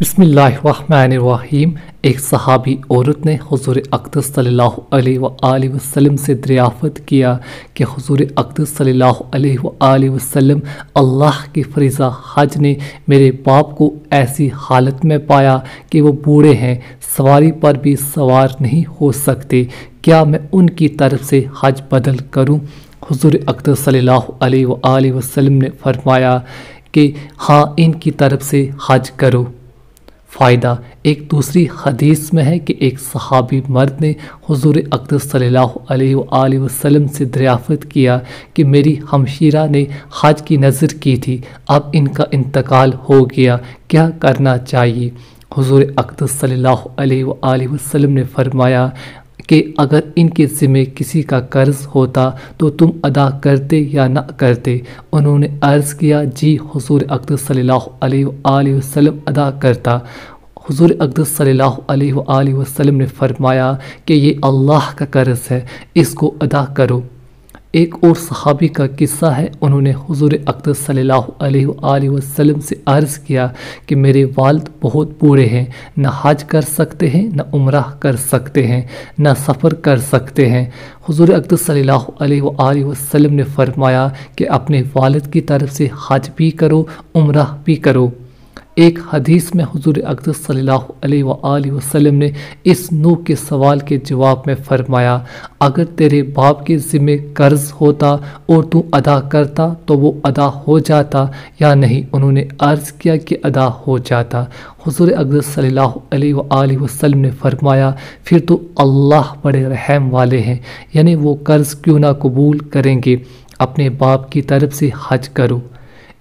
बिस्मिल्लाहिर्रहमानिर्रहीम। एक सहाबी औरत ने हुजूर अक़दस सल्लल्लाहु अलैहि वसल्लम से दरियाफ़त किया कि हुजूर अक़दस सल्लल्लाहु अलैहि वसल्लम, अल्लाह की फ़रीज़ा हज ने मेरे बाप को ऐसी हालत में पाया कि वो बूढ़े हैं, सवारी पर भी सवार नहीं हो सकते, क्या मैं उनकी तरफ से हज बदल करूं? हुजूर अक़दस सल्लल्लाहु अलैहि वसल्लम ने फरमाया कि हाँ, इनकी तरफ से हज करो। फ़ायदा एक दूसरी हदीस में है कि एक सहाबी मर्द ने हुजूर अक़दस सल्लल्लाहु अलैहि वसल्लम से दरियाफ़त किया कि मेरी हमशीरा ने हज की नज़र की थी, अब इनका इंतकाल हो गया, क्या करना चाहिए? हुजूर अक़दस सल्लल्लाहु अलैहि वसल्लम ने फरमाया कि अगर इनके ज़िम्मे किसी का कर्ज़ होता तो तुम अदा करते या ना करते? उन्होंने अर्ज़ किया, जी हुजूर अक़दस सल्लल्लाहु अलैहि वसल्लम अदा करता। हुजूर अक़दस सल्लल्लाहु अलैहि वसल्लम ने फरमाया कि ये अल्लाह का कर्ज़ है, इसको अदा करो। एक और सहाबी का किस्सा है, उन्होंने हुजूर अक़दस सल्लल्लाहु अलैहि वसल्लम से अर्ज़ किया कि मेरे वालिद बहुत बूढ़े हैं, न हज कर सकते हैं, न उम्रह कर सकते हैं, न सफ़र कर सकते हैं। हुजूर अक़दस सल्लल्लाहु अलैहि वसल्लम ने फरमाया कि अपने वालिद की तरफ से हज भी करो, उम्रह भी करो। एक हदीस में हुजूर अक़दस सल्लल्लाहु अलैहि वसल्लम ने इस नूह के सवाल के जवाब में फरमाया, अगर तेरे बाप के ज़िम्मे कर्ज़ होता और तू अदा करता तो वो अदा हो जाता या नहीं? उन्होंने अर्ज़ किया कि अदा हो जाता। हुजूर अक़दस सल्लल्लाहु अलैहि वसल्लम ने फरमाया, फिर तो अल्लाह बड़े रहम वाले हैं, यानी वो कर्ज़ क्यों ना कबूल करेंगे, अपने बाप की तरफ से हज करो।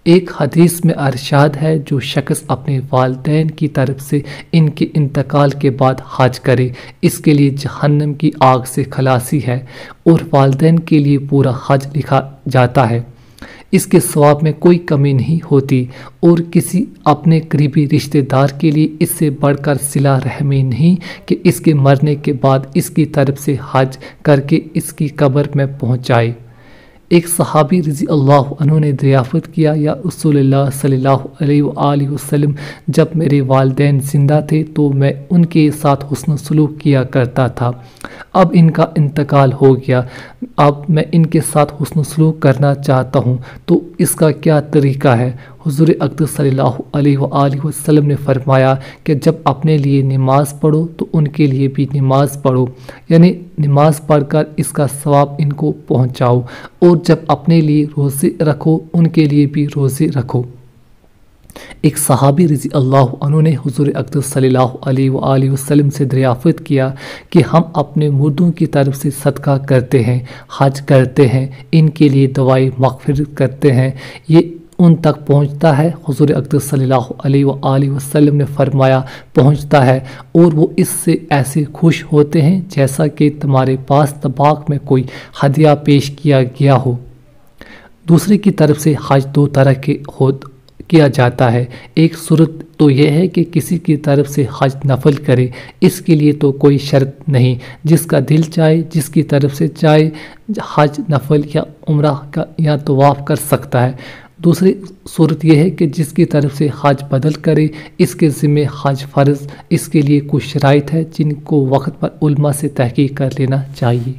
एक हदीस में अरशाद है, जो शख्स अपने वालिदैन की तरफ से इनके इंतकाल के बाद हज करे, इसके लिए जहन्नम की आग से खलासी है और वालिदैन के लिए पूरा हज लिखा जाता है। इसके सवाब में कोई कमी नहीं होती और किसी अपने करीबी रिश्तेदार के लिए इससे बढ़कर सिला रहमी नहीं कि इसके मरने के बाद इसकी तरफ से हज करके इसकी कब्र में पहुँचाए। एक सहाबी रज़ी अल्लाह अन्हु ने दरियाफ़त किया, या रसूलुल्लाह सल्लल्लाहु अलैहि वसल्लम, जब मेरे वालिदैन ज़िंदा थे तो मैं उनके साथ हुस्न सलूक किया करता था, अब इनका इंतकाल हो गया, अब मैं इनके साथ हुस्न सलूक करना चाहता हूँ, तो इसका क्या तरीका है? हुजूर अक़दस सल्लल्लाहु अलैहि वसल्लम ने फरमाया कि जब अपने लिए नमाज़ पढ़ो तो उनके लिए भी नमाज़ पढ़ो, यानी नमाज़ पढ़कर इसका सवाब इनको पहुँचाओ, और जब अपने लिए रोज़े रखो उनके लिए भी रोज़े रखो। एक सहाबी रज़ी अल्लाह अन्हु ने हुजूर अक़दस सल्लल्लाहु अलैहि वसल्लम से दरियाफ़त किया कि हम अपने मुर्दों की तरफ से सदका करते हैं, हज करते हैं, इनके लिए दवाई मग़फ़िरत करते हैं, ये उन तक पहुँचता है? हुजूर अक़दस सल्लल्लाहु अलैहि वसल्लम ने फरमाया, पहुँचता है, और वो इससे ऐसे खुश होते हैं जैसा कि तुम्हारे पास तबाक में कोई हदिया पेश किया गया हो। दूसरे की तरफ से हज दो तरह के किया जाता है। एक सूरत तो यह है कि किसी की तरफ से हज नफल करे, इसके लिए तो कोई शर्त नहीं, जिसका दिल चाहे, जिसकी तरफ से चाहे हज नफल या उम्रा का या तवाफ़ कर सकता है। दूसरी सूरत यह है कि जिसकी तरफ से हज बदल करे, इसके ज़िम्मे हज फ़र्ज़, इसके लिए कुछ शराइत है जिनको वक्त पर उलमा से तहक़ीक़ कर लेना चाहिए।